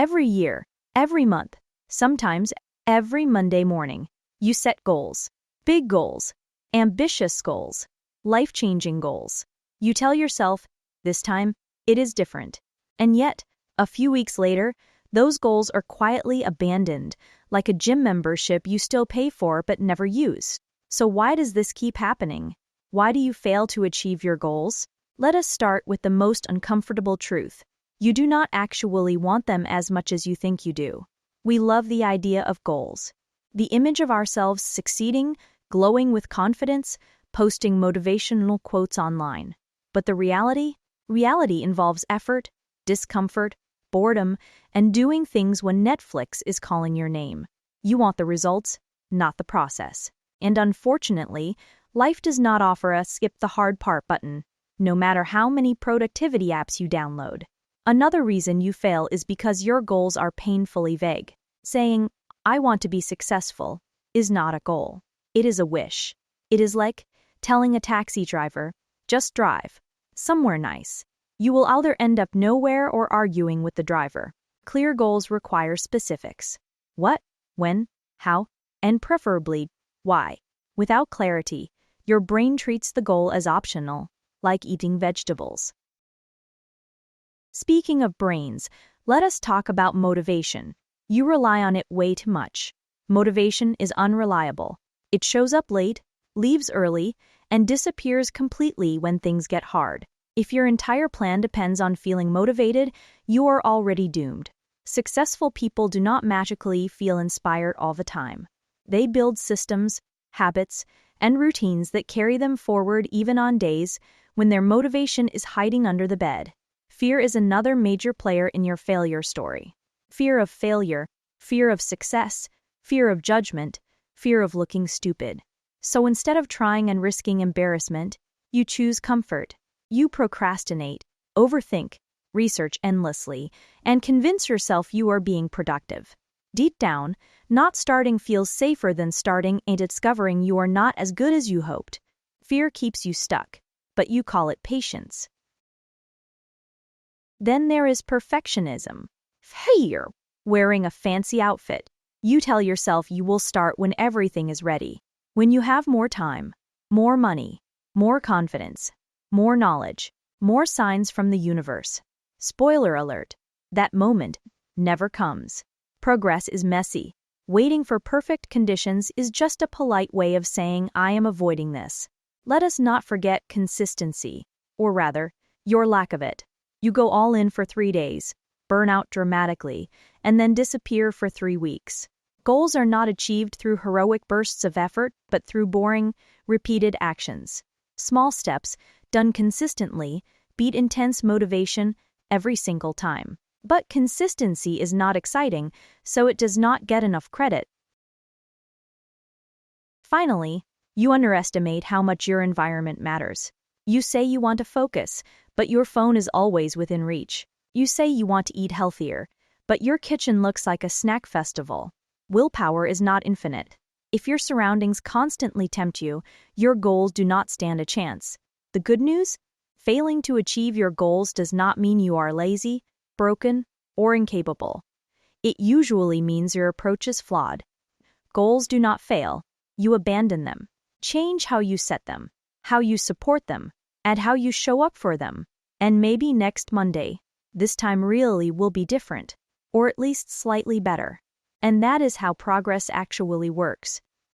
Every year, every month, sometimes every Monday morning, you set goals. Big goals, ambitious goals, life-changing goals. You tell yourself, this time, it is different. And yet, a few weeks later, those goals are quietly abandoned, like a gym membership you still pay for but never use. So why does this keep happening? Why do you fail to achieve your goals? Let us start with the most uncomfortable truth. You do not actually want them as much as you think you do. We love the idea of goals. The image of ourselves succeeding, glowing with confidence, posting motivational quotes online. But the reality? Reality involves effort, discomfort, boredom, and doing things when Netflix is calling your name. You want the results, not the process. And unfortunately, life does not offer a skip the hard part button, no matter how many productivity apps you download. Another reason you fail is because your goals are painfully vague. Saying, I want to be successful, is not a goal. It is a wish. It is like telling a taxi driver, just drive, somewhere nice. You will either end up nowhere or arguing with the driver. Clear goals require specifics. What, when, how, and preferably, why. Without clarity, your brain treats the goal as optional, like eating vegetables. Speaking of brains, let us talk about motivation. You rely on it way too much. Motivation is unreliable. It shows up late, leaves early, and disappears completely when things get hard. If your entire plan depends on feeling motivated, you are already doomed. Successful people do not magically feel inspired all the time. They build systems, habits, and routines that carry them forward even on days when their motivation is hiding under the bed. Fear is another major player in your failure story. Fear of failure, fear of success, fear of judgment, fear of looking stupid. So instead of trying and risking embarrassment, you choose comfort. You procrastinate, overthink, research endlessly, and convince yourself you are being productive. Deep down, not starting feels safer than starting and discovering you are not as good as you hoped. Fear keeps you stuck, but you call it patience. Then there is perfectionism. Fear. Wearing a fancy outfit. You tell yourself you will start when everything is ready. When you have more time, more money, more confidence, more knowledge, more signs from the universe. Spoiler alert, that moment never comes. Progress is messy. Waiting for perfect conditions is just a polite way of saying I am avoiding this. Let us not forget consistency, or rather, your lack of it. You go all in for 3 days, burn out dramatically, and then disappear for 3 weeks. Goals are not achieved through heroic bursts of effort, but through boring, repeated actions. Small steps, done consistently, beat intense motivation every single time. But consistency is not exciting, so it does not get enough credit. Finally, you underestimate how much your environment matters. You say you want to focus, but your phone is always within reach. You say you want to eat healthier, but your kitchen looks like a snack festival. Willpower is not infinite. If your surroundings constantly tempt you, your goals do not stand a chance. The good news? Failing to achieve your goals does not mean you are lazy, broken, or incapable. It usually means your approach is flawed. Goals do not fail. You abandon them. Change how you set them, how you support them, and how you show up for them. And maybe next Monday, this time really will be different, or at least slightly better. And that is how progress actually works.